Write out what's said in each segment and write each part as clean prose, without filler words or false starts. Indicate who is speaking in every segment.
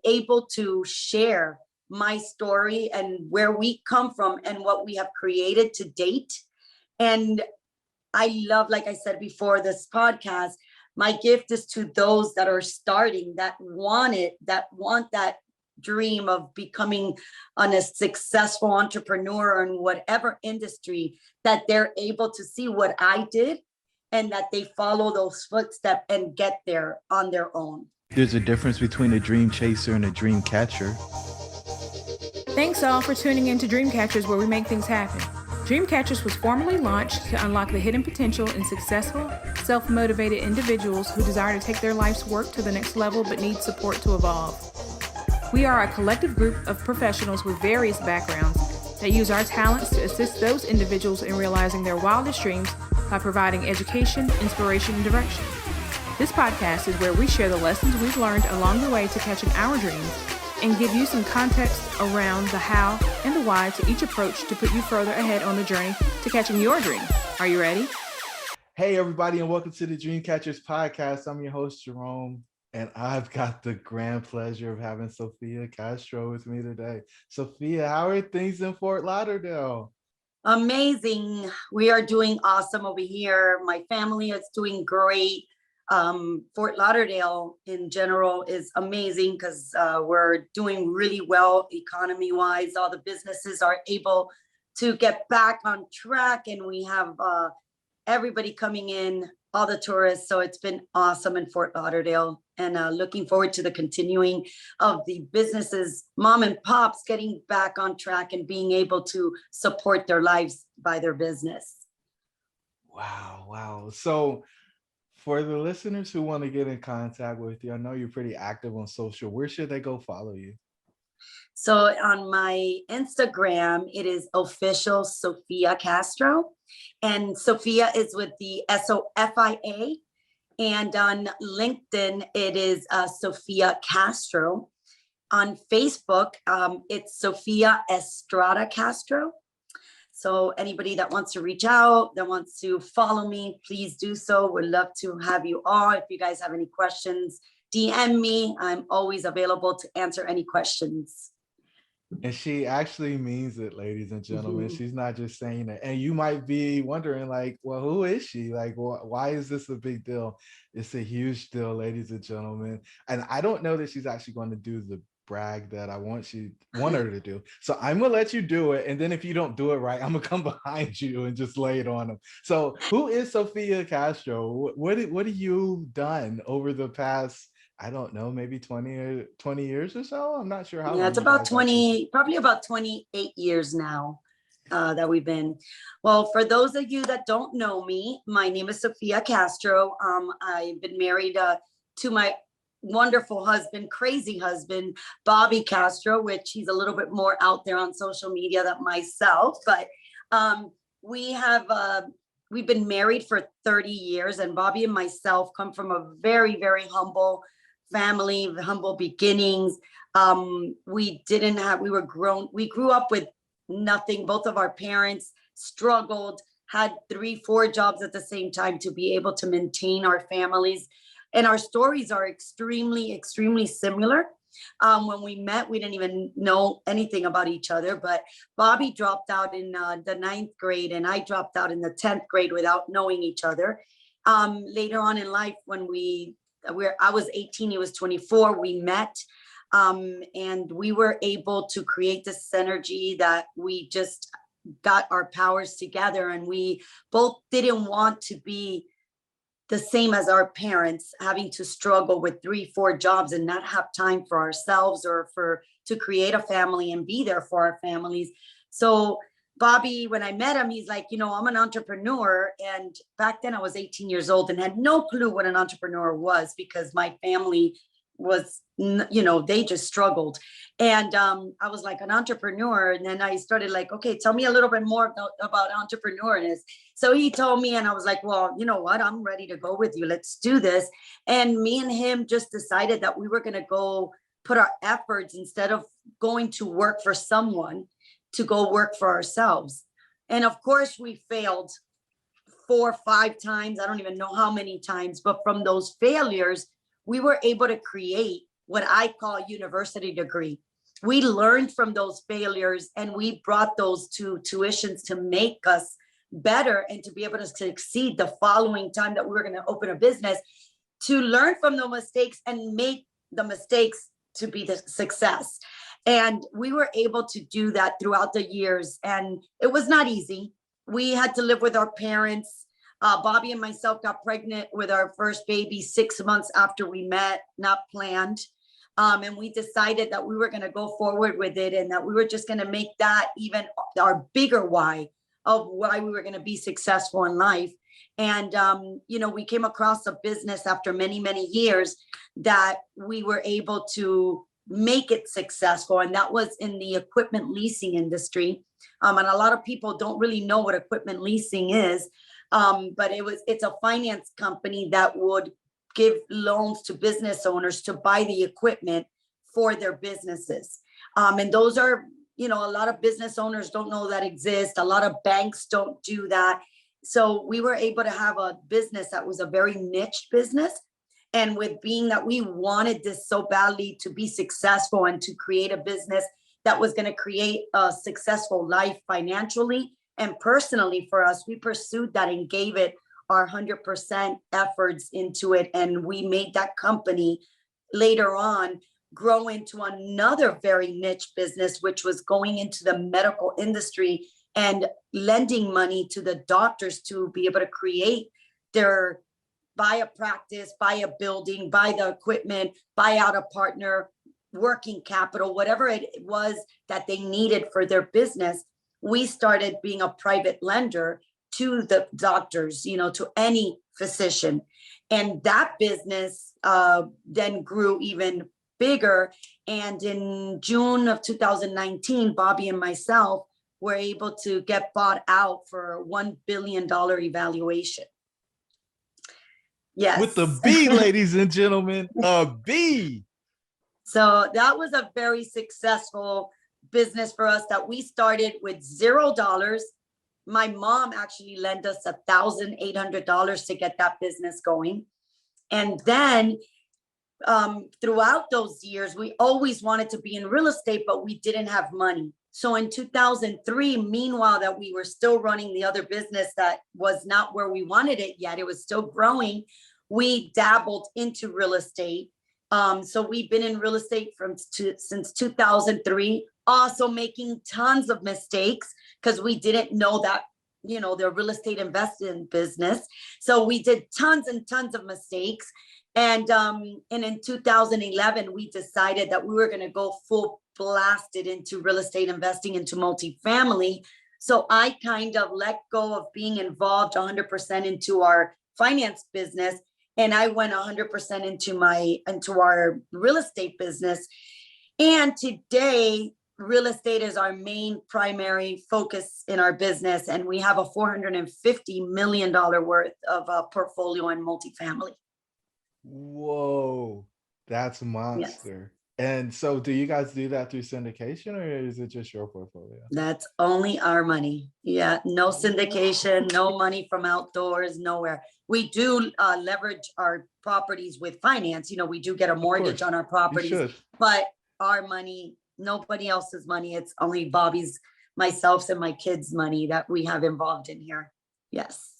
Speaker 1: able to share my story and where we come from and what we have created to date. And I love, like I said before, this podcast. My gift is to those that are starting, that want it, that want that dream of becoming a successful entrepreneur in whatever industry, that they're able to see what I did and that they follow those footsteps and get there on their own.
Speaker 2: There's a difference between a dream chaser and a dream catcher.
Speaker 3: Thanks all for tuning in to Dreamcatchers, where we make things happen. Dreamcatchers was formally launched to unlock the hidden potential in successful, self-motivated individuals who desire to take their life's work to the next level but need support to evolve. We are a collective group of professionals with various backgrounds that use our talents to assist those individuals in realizing their wildest dreams by providing education, inspiration, and direction. This podcast is where we share the lessons we've learned along the way to catching our dreams and give you some context around the how and the why to each approach to put you further ahead on the journey to catching your dream. Are you ready?
Speaker 2: Hey, everybody, and welcome to the Dreamcatchers podcast. I'm your host, Jerome, and I've got the grand pleasure of having Sofia Castro with me today. Sofia, how are things in Fort Lauderdale?
Speaker 1: Amazing. We are doing awesome over here. My family is doing great. Fort Lauderdale in general is amazing because we're doing really well economy wise. All the businesses are able to get back on track, and we have everybody coming in, all the tourists. So it's been awesome in Fort Lauderdale, and looking forward to the continuing of the businesses, mom and pops getting back on track and being able to support their lives by their business.
Speaker 2: Wow. So for the listeners who want to get in contact with you, I know you're pretty active on social. Where should they go follow you?
Speaker 1: So on my Instagram, it is official Sofia Castro, and Sofia is with the Sofia. And on LinkedIn, it is Sofia Castro. On Facebook, it's Sofia Estrada Castro. So anybody that wants to reach out, that wants to follow me, please do so. We'd love to have you all. If you guys have any questions, DM me. I'm always available to answer any questions.
Speaker 2: And she actually means it, ladies and gentlemen. Mm-hmm. She's not just saying it. And you might be wondering, like, well, who is she? Like, why is this a big deal? It's a huge deal, ladies and gentlemen. And I don't know that she's actually going to do the brag that I want her to do. So I'm gonna let you do it, and then if you don't do it right, I'm gonna come behind you and just lay it on them. So who is Sofia Castro? What have you done over the past, I don't know, maybe 20 years or so? I'm not sure how long.
Speaker 1: Yeah, it's about 20, probably about 28 years now that we've been. Well, for those of you that don't know me, my name is Sofia Castro. I've been married to my wonderful husband, crazy husband, Bobby Castro, which he's a little bit more out there on social media than myself. But we've been married for 30 years, and Bobby and myself come from a very, very humble family, humble beginnings. We grew up with nothing. Both of our parents struggled, had 3-4 jobs at the same time to be able to maintain our families. And our stories are extremely, extremely similar. When we met, we didn't even know anything about each other, but Bobby dropped out in the 9th grade and I dropped out in the 10th grade without knowing each other. Later on in life, when I was 18, he was 24, we met, and we were able to create this synergy that we just got our powers together, and we both didn't want to be the same as our parents, having to struggle with 3-4 jobs and not have time for ourselves or to create a family and be there for our families. So Bobby, when I met him, he's like, I'm an entrepreneur. And back then I was 18 years old and had no clue what an entrepreneur was, because my family was, they just struggled. And I was like, an entrepreneur. And then I started like, okay, tell me a little bit more about entrepreneurness. So he told me, and I was like, well, you know what? I'm ready to go with you. Let's do this. And me and him just decided that we were going to go put our efforts, instead of going to work for someone, to go work for ourselves. And of course we failed 4 or 5 times. I don't even know how many times, but from those failures, we were able to create what I call university degree. We learned from those failures and we brought those to tuitions to make us better and to be able to succeed the following time that we were going to open a business, to learn from the mistakes and make the mistakes to be the success. And we were able to do that throughout the years. And it was not easy. We had to live with our parents. Bobby and myself got pregnant with our first baby 6 months after we met, not planned. And we decided that we were going to go forward with it and that we were just going to make that even our bigger why of why we were going to be successful in life. And, we came across a business after many, many years that we were able to make it successful. And that was in the equipment leasing industry. And a lot of people don't really know what equipment leasing is. But it's a finance company that would give loans to business owners to buy the equipment for their businesses. And those are, a lot of business owners don't know that exist. A lot of banks don't do that. So we were able to have a business that was a very niche business. And with being that we wanted this so badly to be successful and to create a business that was going to create a successful life financially and personally for us, we pursued that and gave it our 100% efforts into it. And we made that company later on grow into another very niche business, which was going into the medical industry and lending money to the doctors to be able to create their, buy a practice, buy a building, buy the equipment, buy out a partner, working capital, whatever it was that they needed for their business. We started being a private lender to the doctors, to any physician. And that business then grew even bigger. And in June of 2019, Bobby and myself were able to get bought out for $1 billion evaluation. Yes.
Speaker 2: With the B, ladies and gentlemen, a B.
Speaker 1: So that was a very successful business for us that we started with $0. My mom actually lent us $1,800 to get that business going. And then throughout those years, we always wanted to be in real estate, but we didn't have money. So in 2003, meanwhile, that we were still running the other business that was not where we wanted it yet, it was still growing, we dabbled into real estate. So we've been in real estate since 2003, also making tons of mistakes because we didn't know that, the real estate investment business. So we did tons and tons of mistakes. And in 2011, we decided that we were going to go full blasted into real estate investing, into multifamily. So I kind of let go of being involved 100% into our finance business. And I went 100% into our real estate business. And today, real estate is our main primary focus in our business. And we have a $450 million worth of a portfolio in multifamily.
Speaker 2: Whoa, that's a monster. Yes. And so do you guys do that through syndication or is it just your portfolio?
Speaker 1: That's only our money. Yeah, no syndication, no money from outdoors, nowhere. We do leverage our properties with finance. We do get a mortgage on our properties, but our money, nobody else's money. It's only Bobby's, myself, and my kids' money that we have involved in here. Yes.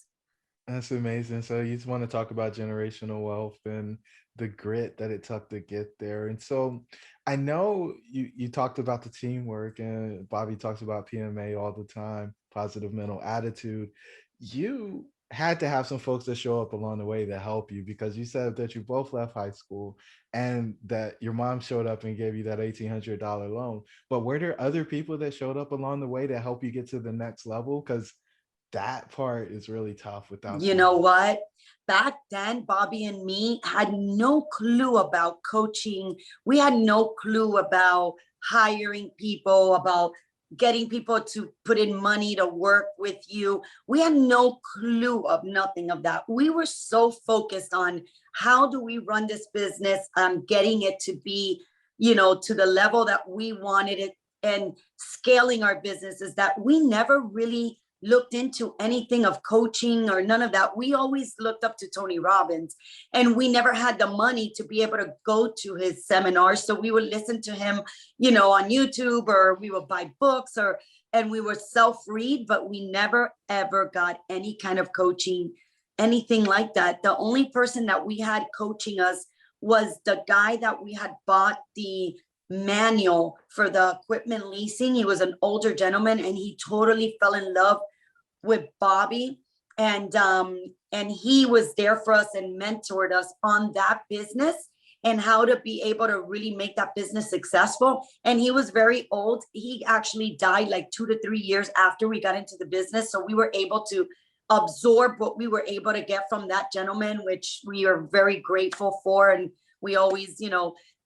Speaker 2: That's amazing. So you just want to talk about generational wealth and the grit that it took to get there. And so I know you talked about the teamwork and Bobby talks about PMA all the time, positive mental attitude. You had to have some folks that show up along the way to help you because you said that you both left high school and that your mom showed up and gave you that $1,800 loan. But were there other people that showed up along the way to help you get to the next level? Because that part is really tough without
Speaker 1: what? Back then, Bobby and me had no clue about coaching. We had no clue about hiring people, about getting people to put in money to work with you. We had no clue of nothing of that. We were so focused on how do we run this business, getting it to be, to the level that we wanted it and scaling our businesses that we never really looked into anything of coaching or none of that. We always looked up to Tony Robbins, and we never had the money to be able to go to his seminars. So we would listen to him, on YouTube, or we would buy books, and we would self-read, but we never, ever got any kind of coaching, anything like that. The only person that we had coaching us was the guy that we had bought the manual for the equipment leasing. He was an older gentleman, and he totally fell in love with Bobby, and he was there for us and mentored us on that business and how to be able to really make that business successful. And he was very old. He actually died like 2 to 3 years after we got into the business, so we were able to absorb what we were able to get from that gentleman, which we are very grateful for. And we always,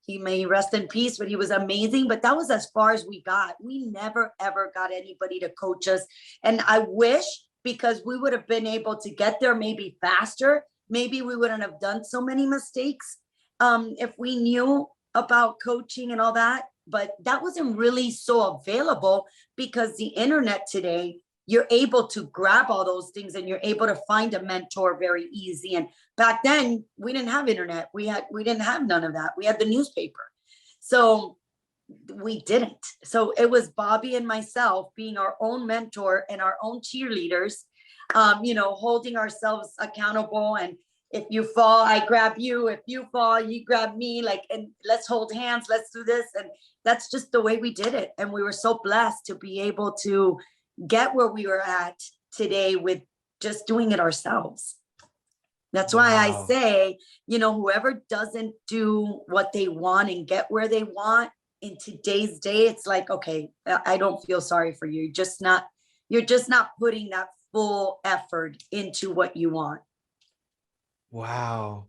Speaker 1: he may rest in peace, but he was amazing. But that was as far as we got. We never, ever got anybody to coach us. And I wish, because we would have been able to get there maybe faster. Maybe we wouldn't have done so many mistakes if we knew about coaching and all that. But that wasn't really so available, because the internet today, you're able to grab all those things and you're able to find a mentor very easy. And back then we didn't have internet. We didn't have none of that. We had the newspaper. So we didn't. So it was Bobby and myself being our own mentor and our own cheerleaders, holding ourselves accountable. And if you fall, I grab you. If you fall, you grab me, and let's hold hands. Let's do this. And that's just the way we did it. And we were so blessed to be able to get where we were at today with just doing it ourselves. That's why I say, whoever doesn't do what they want and get where they want in today's day, it's like, okay, I don't feel sorry for you. You're just not putting that full effort into what you want.
Speaker 2: Wow.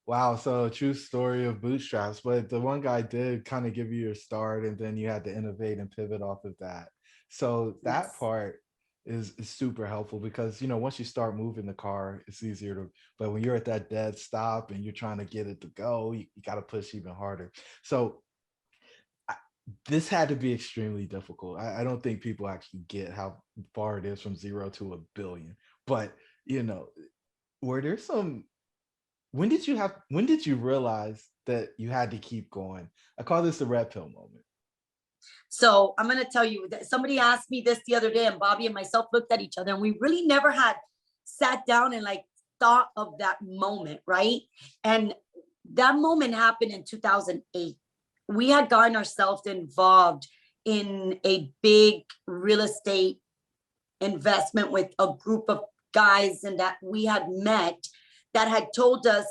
Speaker 2: So a true story of bootstraps, but the one guy did kind of give you your start, and then you had to innovate and pivot off of that. So that
Speaker 1: Yes.
Speaker 2: part is super helpful, because once you start moving the car, it's easier to, but when you're at that dead stop and you're trying to get it to go, you got to push even harder. So this had to be extremely difficult. I don't think people actually get how far it is from 0 to $1 billion. But were there some, when did you realize that you had to keep going? I call this the red pill moment.
Speaker 1: So I'm going to tell you that somebody asked me this the other day, and Bobby and myself looked at each other, and we really never had sat down and thought of that moment, right? And that moment happened in 2008. We had gotten ourselves involved in a big real estate investment with a group of guys, and that we had met that had told us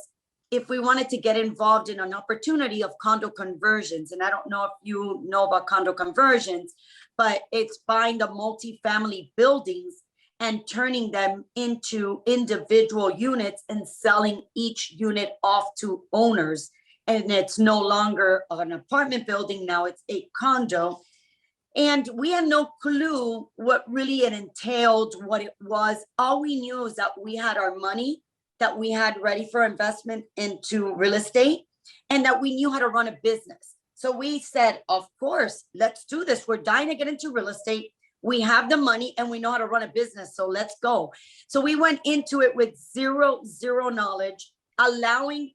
Speaker 1: if we wanted to get involved in an opportunity of condo conversions. And I don't know if you know about condo conversions, but it's buying the multifamily buildings and turning them into individual units and selling each unit off to owners. And it's no longer an apartment building, now it's a condo. And we had no clue what really it entailed, what it was. All we knew is that we had our money that we had ready for investment into real estate, and that we knew how to run a business. So we said, of course, let's do this. We're dying to get into real estate. We have the money and we know how to run a business. So let's go. So we went into it with zero knowledge, allowing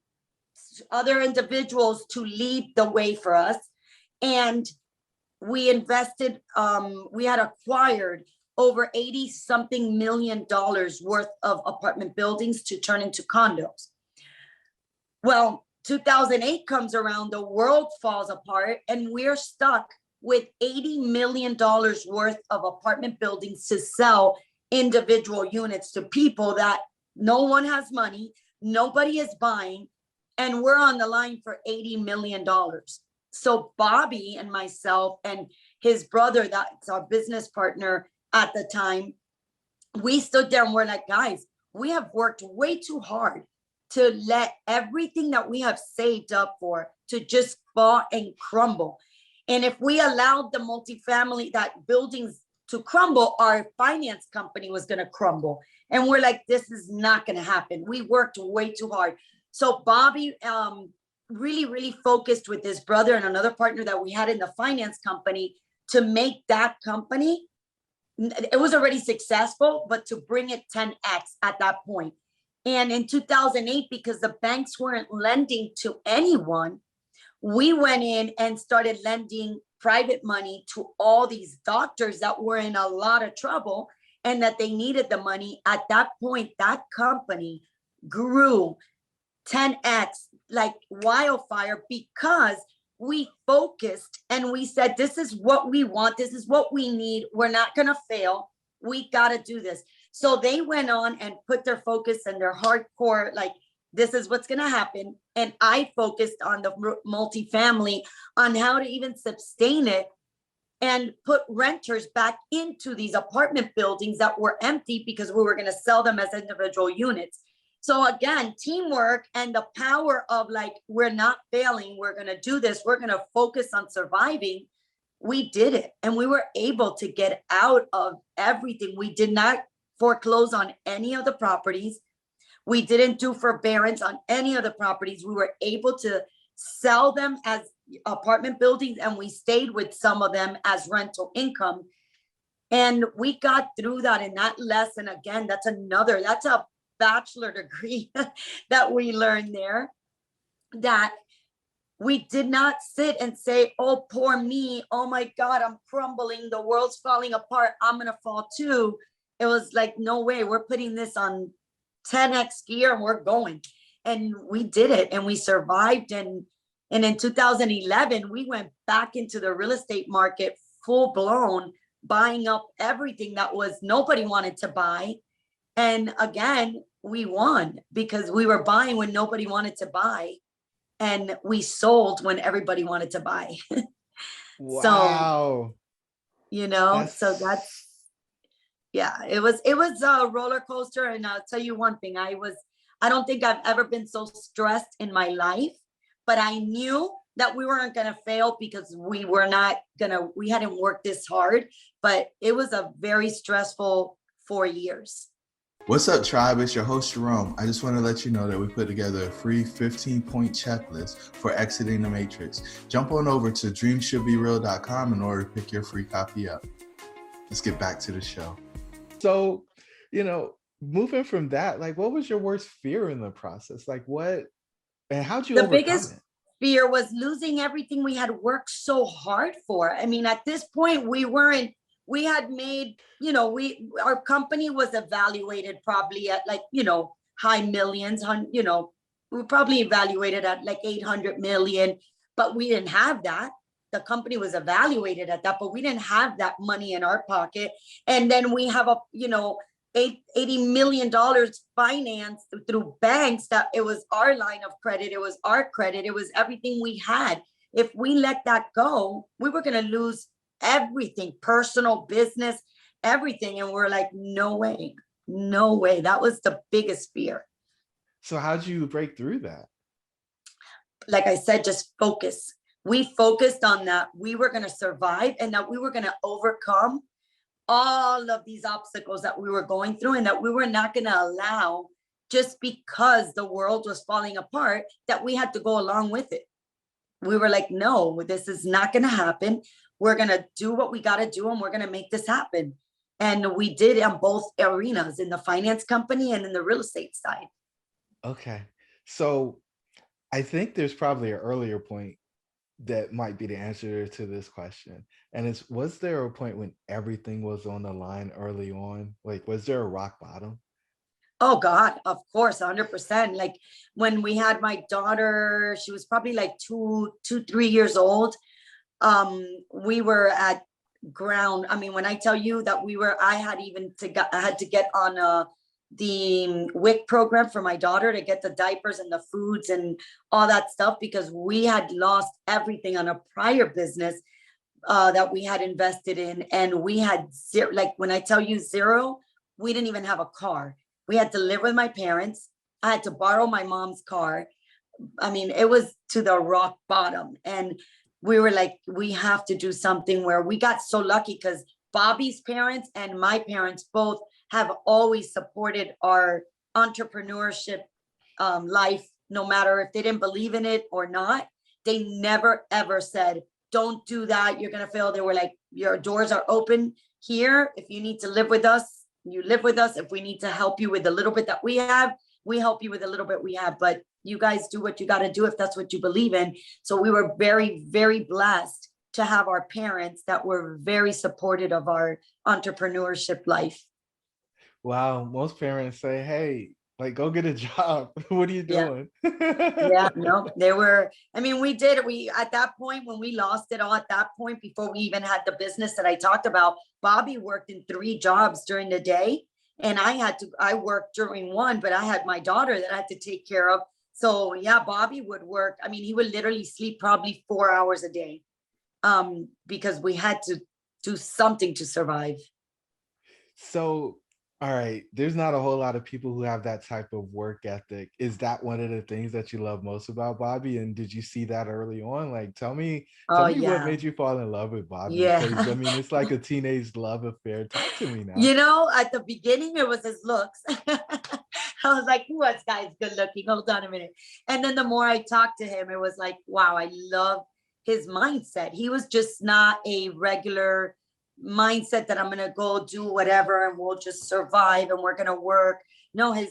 Speaker 1: other individuals to lead the way for us. And we invested, we had acquired over 80 something million dollars worth of apartment buildings to turn into condos. Well, 2008 comes around, the world falls apart, and we're stuck with $80 million worth of apartment buildings to sell individual units to people that no one has money, nobody is buying, and we're on the line for $80 million. So Bobby and myself and his brother, that's our business partner at the time, we stood there and we're like, guys, we have worked way too hard to let everything that we have saved up for to just fall and crumble. And if we allowed the multifamily, that buildings to crumble, our finance company was going to crumble. And we're like, this is not going to happen. We worked way too hard. So Bobby really focused with his brother and another partner that we had in the finance company to make that company it was already successful, but to bring it 10x at that point. And in 2008, because the banks weren't lending to anyone, we went in and started lending private money to all these doctors that were in a lot of trouble and that they needed the money. At that point, that company grew 10x like wildfire because we focused and we said, this is what we want. This is what we need. We're not going to fail. We got to do this. So they went on and put their focus and their hardcore, like, this is what's going to happen. And I focused on the multifamily, on how to even sustain it and put renters back into these apartment buildings that were empty because we were going to sell them as individual units. So again, teamwork and the power of like, we're not failing. We're going to do this. We're going to focus on surviving. We did it. And we were able to get out of everything. We did not foreclose on any of the properties. We didn't do forbearance on any of the properties. We were able to sell them as apartment buildings, and we stayed with some of them as rental income. And we got through that. And that lesson, again, that's a bachelor degree that we learned there, that we did not sit and say, oh, poor me. Oh my God, I'm crumbling. The world's falling apart. I'm going to fall too. It was like, no way, we're putting this on 10x gear and we're going. And we did it and we survived. And in 2011, we went back into the real estate market full blown, buying up everything that was nobody wanted to buy. And again, we won because we were buying when nobody wanted to buy. And we sold when everybody wanted to buy.
Speaker 2: Wow.
Speaker 1: So, that's, yeah, it was a roller coaster. And I'll tell you one thing, I don't think I've ever been so stressed in my life, but I knew that we weren't going to fail because we hadn't worked this hard, but it was a very stressful 4 years.
Speaker 4: What's up, tribe? It's your host, Jerome. I just want to let you know that we put together a free 15-point checklist for exiting the matrix. Jump on over to dreamshouldbereal.com in order to pick your free copy up. Let's get back to the show.
Speaker 2: So, moving from that, like, what was your worst fear in the process? Like, what, and how'd you overcome it? The biggest
Speaker 1: fear was losing everything we had worked so hard for. I mean, at this point, we had made, our company was evaluated probably at like, high millions, we were probably evaluated at like 800 million, but we didn't have that. The company was evaluated at that, but we didn't have that money in our pocket. And then we have $80 million financed through banks, that it was our line of credit. It was our credit. It was everything we had. If we let that go, we were going to lose everything, personal, business, everything. And we're like, no way. That was the biggest fear.
Speaker 2: So how'd you break through that?
Speaker 1: Like I said, just focus. We focused on that. We were going to survive and that we were going to overcome all of these obstacles that we were going through, and that we were not going to allow, just because the world was falling apart, that we had to go along with it. We were like, no, this is not going to happen. We're going to do what we got to do, and we're going to make this happen. And we did on both arenas, in the finance company and in the real estate side.
Speaker 2: Okay. So I think there's probably an earlier point that might be the answer to this question. And it's, was there a point when everything was on the line early on? Like, was there a rock bottom?
Speaker 1: Oh God, of course, 100%. Like when we had my daughter, she was probably like 3 years old. We were at ground. I mean, when I tell you that I had to get on the WIC program for my daughter to get the diapers and the foods and all that stuff, because we had lost everything on a prior business that we had invested in. And we had zero, like when I tell you zero, we didn't even have a car. We had to live with my parents. I had to borrow my mom's car. I mean, it was to the rock bottom. And we were like, we have to do something. Where we got so lucky because Bobby's parents and my parents both have always supported our entrepreneurship life, no matter if they didn't believe in it or not. They never, ever said, don't do that. You're going to fail. They were like, your doors are open here. If you need to live with us, you live with us. If we need to help you with the little bit that we have, we help you with the little bit we have. But you guys do what you got to do if that's what you believe in. So we were very, very blessed to have our parents that were very supportive of our entrepreneurship life.
Speaker 2: Wow, most parents say, hey, like, go get a job. What are you doing?
Speaker 1: Yeah, no, they were, I mean, we at that point, when we lost it all at that point, before we even had the business that I talked about, Bobby worked in 3 jobs during the day. And I worked during one, but I had my daughter that I had to take care of. So yeah, Bobby would work. I mean, he would literally sleep probably 4 hours a day, because we had to do something to survive.
Speaker 2: So, all right, there's not a whole lot of people who have that type of work ethic. Is that one of the things that you love most about Bobby? And did you see that early on? Like, tell me
Speaker 1: Oh
Speaker 2: what
Speaker 1: yeah,
Speaker 2: made you fall in love with Bobby? Because
Speaker 1: yeah.
Speaker 2: I mean, it's like a teenage love affair. Talk to me now.
Speaker 1: You know, at the beginning, it was his looks. I was like, "Who this guy's good looking? Hold on a minute." And then the more I talked to him, it was like, wow, I love his mindset. He was just not a regular mindset that I'm going to go do whatever and we'll just survive and we're going to work. No, his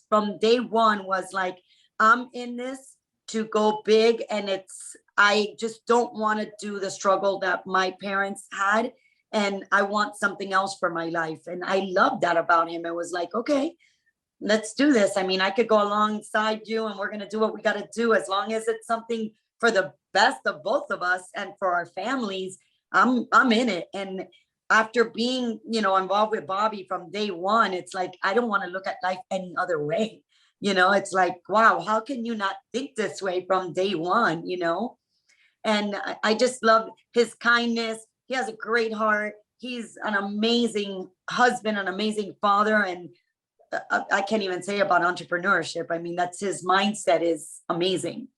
Speaker 1: from day one was like, I'm in this to go big. And I just don't want to do the struggle that my parents had. And I want something else for my life. And I love that about him. It was like, okay, let's do this. I mean, I could go alongside you and we're going to do what we got to do. As long as it's something for the best of both of us and for our families, I'm in it. And after being, involved with Bobby from day one, it's like, I don't want to look at life any other way. It's like, wow, how can you not think this way from day one, And I just love his kindness. He has a great heart. He's an amazing husband, an amazing father. And I can't even say about entrepreneurship. I mean, that's his mindset is amazing.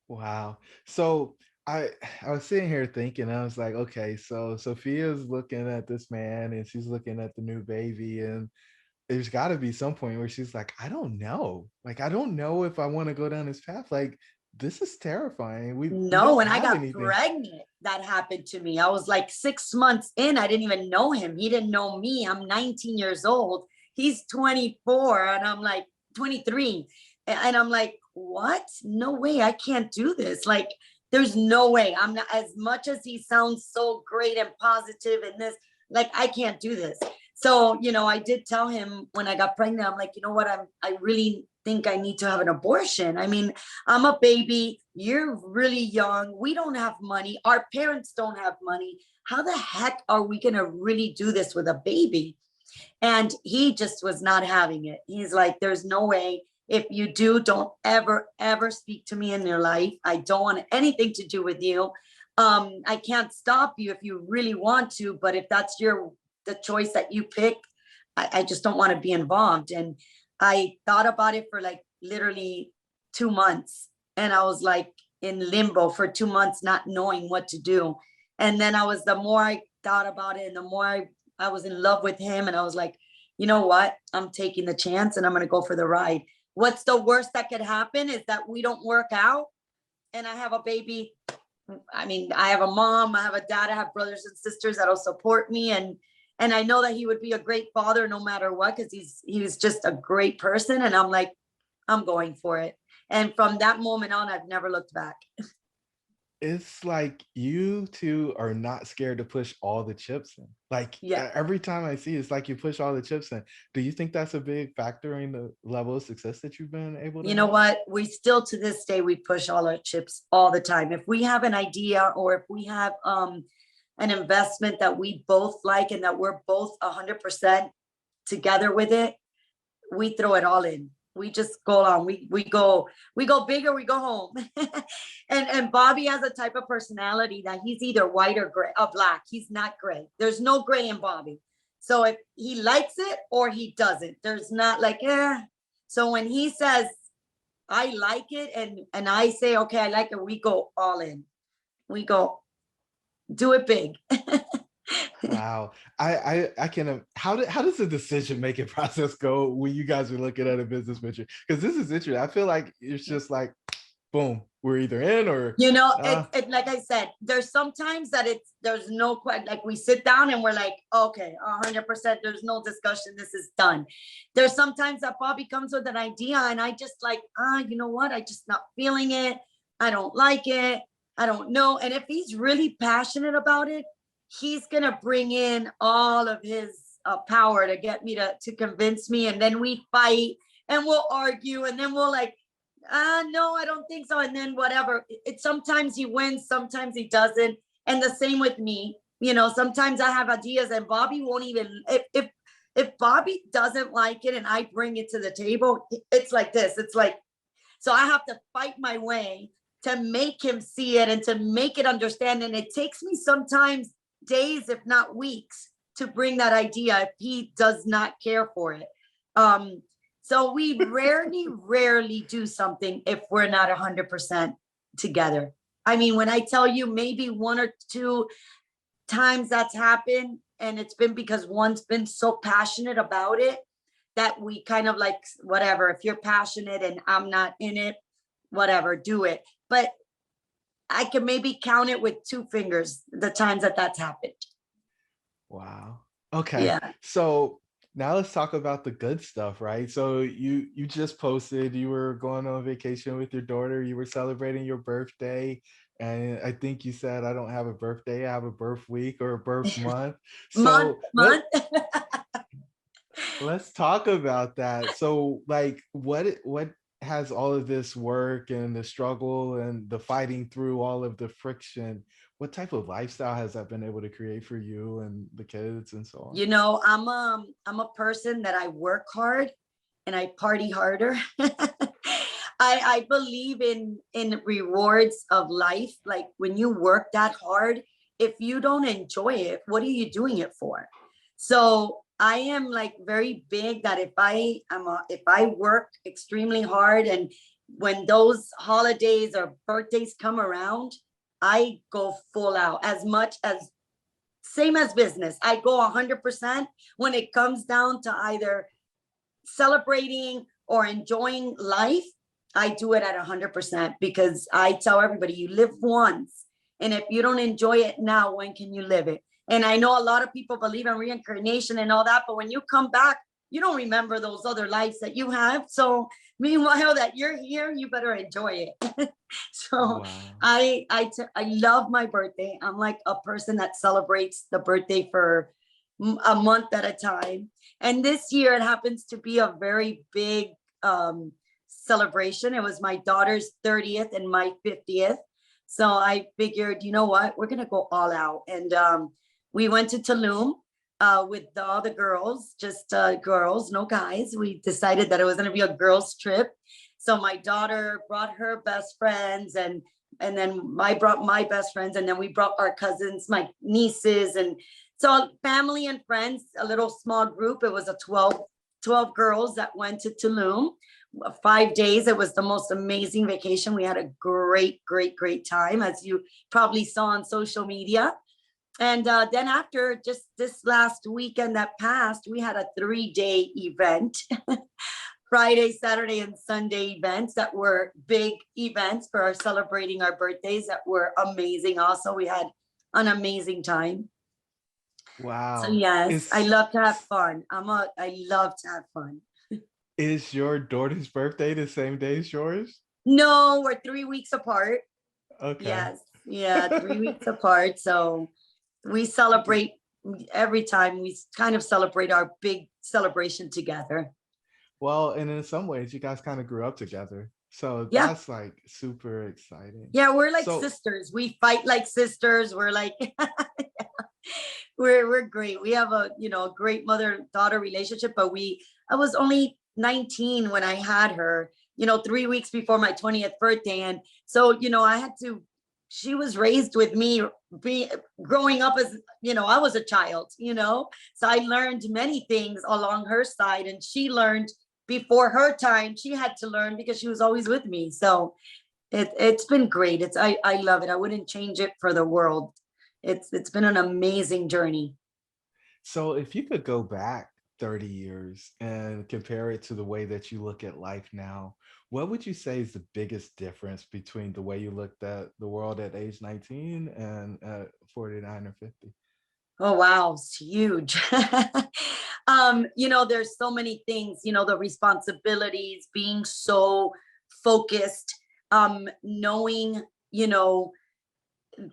Speaker 2: Wow. So I was sitting here thinking, I was like, okay, so Sophia's looking at this man and she's looking at the new baby, and there's got to be some point where she's like, I don't know. Like, I don't know if I want to go down this path. Like, this is terrifying. We
Speaker 1: No,
Speaker 2: don't
Speaker 1: when I
Speaker 2: have
Speaker 1: got
Speaker 2: anything.
Speaker 1: pregnant, that happened to me. I was like 6 months in. I didn't even know him. He didn't know me. I'm 19 years old. He's 24 and I'm like 23. And I'm like, what? No way. I can't do this. Like, there's no way. I'm not, as much as he sounds so great and positive and this, like, I can't do this. So, I did tell him when I got pregnant, I'm like, you know what? I really think I need to have an abortion. I mean, I'm a baby. You're really young. We don't have money. Our parents don't have money. How the heck are we going to really do this with a baby? And he just was not having it. He's like, there's no way. If you do, don't ever, ever speak to me in your life. I don't want anything to do with you. I can't stop you if you really want to, but if that's the choice that you pick, I just don't want to be involved. And I thought about it for like literally 2 months. And I was like in limbo for 2 months, not knowing what to do. And then the more I thought about it and the more I was in love with him, and I was like, you know what? I'm taking the chance and I'm going to go for the ride. What's the worst that could happen is that we don't work out and I have a baby. I mean, I have a mom, I have a dad, I have brothers and sisters that'll support me. And I know that he would be a great father no matter what, because he's just a great person. And I'm like, I'm going for it. And from that moment on, I've never looked back.
Speaker 2: It's like you two are not scared to push all the chips in. Like,
Speaker 1: Yeah.
Speaker 2: every time I see, it's like you push all the chips in. Do you think that's a big factor in the level of success that you've been able to
Speaker 1: You know
Speaker 2: have?
Speaker 1: what? We still to this day, we push all our chips all the time. If we have an idea or if we have an investment that we both like and that we're both 100% together with it, we throw it all in. We just go on. We go big or we go home. and Bobby has a type of personality that he's either white or gray or black. He's not gray. There's no gray in Bobby. So if he likes it or he doesn't, there's not like, So when he says, I like it, and I say, okay, I like it, we go all in. We go, do it big.
Speaker 2: Wow. I can, how does the decision making process go when you guys are looking at a business venture? Because this is interesting. I feel like it's just like, boom, we're either in or
Speaker 1: You know, it like I said, there's sometimes that there's no question, like we sit down and we're like, okay, 100%, there's no discussion, this is done. There's sometimes that Bobby comes with an idea and I just like, you know what, I just not feeling it. I don't like it. I don't know. And if he's really passionate about it, he's gonna bring in all of his power to get me to convince me. And then we fight and we'll argue and then we'll like, no, I don't think so. And then whatever, sometimes he wins, sometimes he doesn't. And the same with me, you know, sometimes I have ideas and Bobby won't even, if Bobby doesn't like it and I bring it to the table, it's like this, it's like, so I have to fight my way to make him see it and to make it understand. And it takes me sometimes days, if not weeks, to bring that idea if he does not care for it. So we rarely do something if we're not 100% together. I mean, when I tell you maybe 1 or 2 times that's happened, and it's been because one's been so passionate about it that we kind of like, whatever, if you're passionate and I'm not in it, whatever, do it. But I can maybe count it with 2 fingers, the times that that's happened.
Speaker 2: Wow. Okay.
Speaker 1: Yeah.
Speaker 2: So now let's talk about the good stuff, right? So you just posted you were going on vacation with your daughter, you were celebrating your birthday, and I think you said, I don't have a birthday, I have a birth week or a birth month. So
Speaker 1: Month.
Speaker 2: let's talk about that. So like what has all of this work and the struggle and the fighting through all of the friction, what type of lifestyle has that been able to create for you and the kids and so on?
Speaker 1: You know, I'm a person that I work hard and I party harder. I believe in rewards of life. Like when you work that hard, if you don't enjoy it, what are you doing it for? So I am like very big that if I work extremely hard and when those holidays or birthdays come around, I go full out as much as same as business. I go 100% when it comes down to either celebrating or enjoying life. I do it at 100% because I tell everybody you live once. And if you don't enjoy it now, when can you live it? And I know a lot of people believe in reincarnation and all that, but when you come back, you don't remember those other lives that you have. So meanwhile that you're here, you better enjoy it. So
Speaker 2: Wow.
Speaker 1: I love my birthday. I'm like a person that celebrates the birthday for a month at a time. And this year it happens to be a very big celebration. It was my daughter's 30th and my 50th. So I figured, you know what, we're gonna go all out. And we went to Tulum with all the girls, just girls, no guys. We decided that it was gonna be a girls' trip. So my daughter brought her best friends and then I brought my best friends, and then we brought our cousins, my nieces, and so family and friends, a little small group. It was a 12 girls that went to Tulum, 5 days. It was the most amazing vacation. We had a great time, as you probably saw on social media. And then after just this last weekend that passed, we had a 3-day event. Friday, Saturday, and Sunday events that were big events for our celebrating our birthdays that were amazing. Also, we had an amazing time.
Speaker 2: Wow.
Speaker 1: So yes, I love to have fun. I love to have fun.
Speaker 2: Is your daughter's birthday the same day as yours?
Speaker 1: No, we're 3 weeks apart.
Speaker 2: Okay.
Speaker 1: Yes. Yeah, 3 weeks apart. So we celebrate every time. We kind of celebrate our big celebration together.
Speaker 2: Well, and in some ways, you guys kind of grew up together. So
Speaker 1: Yeah.
Speaker 2: that's like super exciting.
Speaker 1: Yeah, we're like
Speaker 2: So-
Speaker 1: sisters. We fight like sisters. We're like, we're great. We have a great mother-daughter relationship. But I was only 19 when I had her. 3 weeks before my 20th birthday, and so she was raised with me, growing up as I was a child. So I learned many things along her side, and she learned. Before her time, she had to learn because she was always with me. So it's been great. I love it. I wouldn't change it for the world. It's been an amazing journey.
Speaker 2: So if you could go back 30 years and compare it to the way that you look at life now, what would you say is the biggest difference between the way you looked at the world at age 19 and at 49 or 50?
Speaker 1: Oh, wow, it's huge. There's so many things, the responsibilities, being so focused, knowing,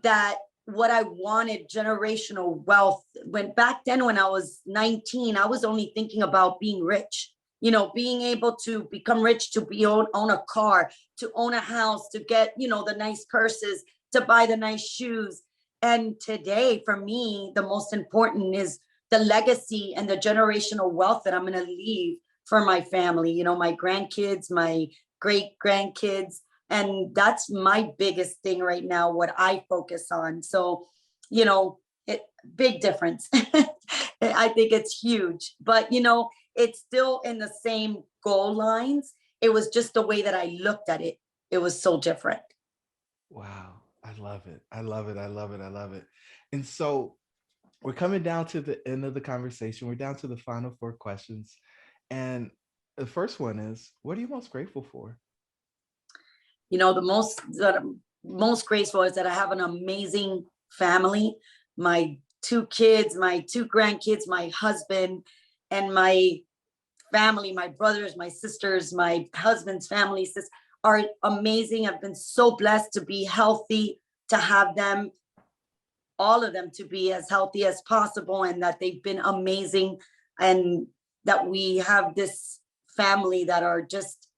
Speaker 1: that what I wanted, generational wealth. When back then, when I was 19, I was only thinking about being rich, being able to become rich, to own a car, to own a house, to get, the nice purses, to buy the nice shoes. And today, for me, the most important is the legacy and the generational wealth that I'm going to leave for my family, my grandkids, my great grandkids. And that's my biggest thing right now, what I focus on. So, it big difference. I think it's huge, but it's still in the same goal lines. It was just the way that I looked at it. It was so different.
Speaker 2: Wow. I love it. I love it. I love it. I love it. And so we're coming down to the end of the conversation. We're down to the final four questions. And the first one is, what are you most grateful for?
Speaker 1: The most graceful is that I have an amazing family. My two kids, my two grandkids, my husband, and my family, my brothers, my sisters, my husband's family are amazing. I've been so blessed to be healthy, to have them, all of them, to be as healthy as possible, and that they've been amazing, and that we have this family that are just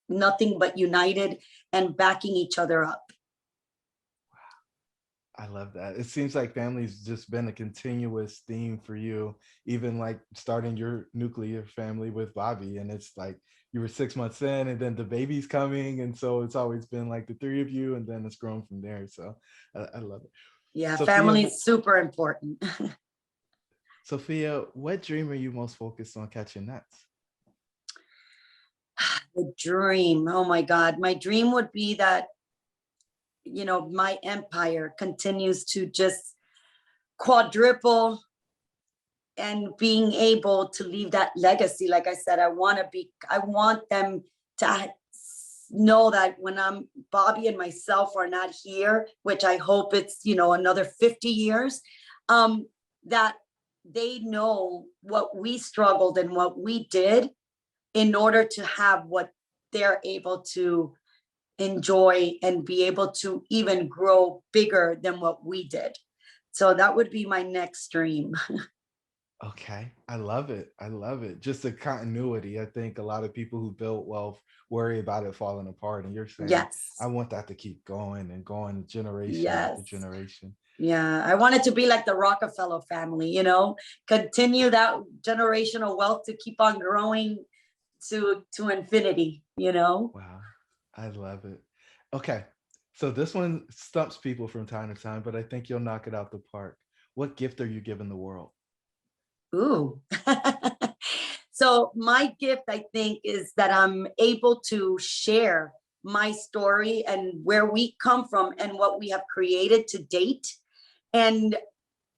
Speaker 1: nothing but united and backing each other up.
Speaker 2: I love that. It seems like family's just been a continuous theme for you, even like starting your nuclear family with Bobby. And it's like you were 6 months in, and then the baby's coming. And so it's always been like the three of you, and then it's grown from there. So I love it.
Speaker 1: Yeah,
Speaker 2: Sophia,
Speaker 1: family is super important.
Speaker 2: Sophia, what dream are you most focused on catching next?
Speaker 1: The dream. Oh my God. My dream would be that, my empire continues to just quadruple, and being able to leave that legacy. Like I said, I want them to know that when Bobby and myself are not here, which I hope it's, another 50 years, that they know what we struggled and what we did in order to have what they're able to enjoy and be able to even grow bigger than what we did. So that would be my next dream.
Speaker 2: Okay, I love it. I love it. Just the continuity. I think a lot of people who build wealth worry about it falling apart. And you're saying, I
Speaker 1: Yes.
Speaker 2: want that to keep going and going generation after
Speaker 1: Yes.
Speaker 2: generation.
Speaker 1: Yeah. I want it to be like the Rockefeller family, continue that generational wealth to keep on growing to infinity.
Speaker 2: Wow. I love it. Okay. So this one stumps people from time to time, but I think you'll knock it out the park. What gift are you giving the world?
Speaker 1: Ooh. So my gift, I think, is that I'm able to share my story and where we come from and what we have created to date. And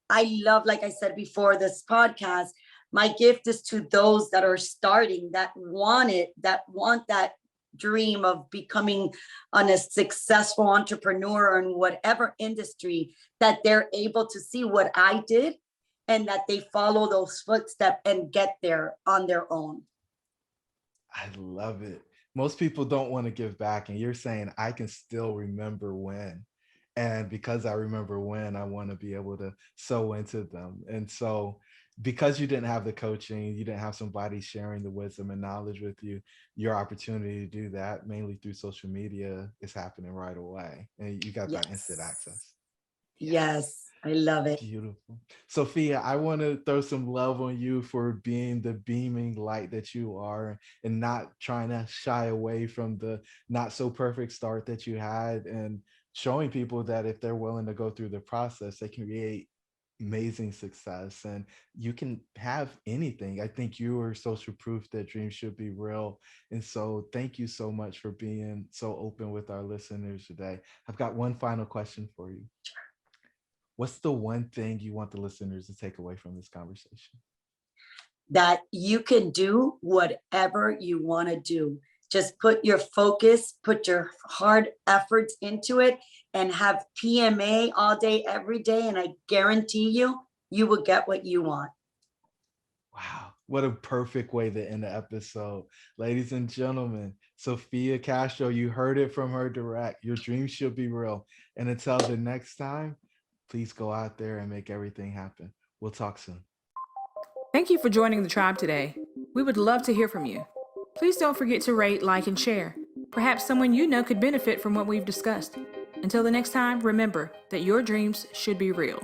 Speaker 1: I love, like I said before, this podcast, my gift is to those that are starting, that want that dream of becoming a successful entrepreneur in whatever industry, that they're able to see what I did, and that they follow those footsteps and get there on their own.
Speaker 2: I love it. Most people don't want to give back, and you're saying I can still remember when. And because I remember when, I want to be able to sow into them. And so, because you didn't have the coaching, you didn't have somebody sharing the wisdom and knowledge with you, your opportunity to do that, mainly through social media, is happening right away. And you got that instant
Speaker 1: Yes.
Speaker 2: access.
Speaker 1: Yes. I love it.
Speaker 2: Beautiful. Sophia, I want to throw some love on you for being the beaming light that you are, and not trying to shy away from the not so perfect start that you had, and showing people that if they're willing to go through the process, they can create amazing success, and you can have anything. I think you are social proof that dreams should be real. And so thank you so much for being so open with our listeners today. I've got one final question for you. What's the one thing you want the listeners to take away from this conversation?
Speaker 1: that you can do whatever you want to do. Just put your focus, put your hard efforts into it, and have PMA all day, every day. And I guarantee you, you will get what you want.
Speaker 2: Wow, what a perfect way to end the episode. Ladies and gentlemen, Sofia Castro, you heard it from her direct. Your dreams should be real. And until the next time, please go out there and make everything happen. We'll talk soon.
Speaker 3: Thank you for joining the tribe today. We would love to hear from you. Please don't forget to rate, like, and share. Perhaps someone you know could benefit from what we've discussed. Until the next time, remember that your dreams should be real.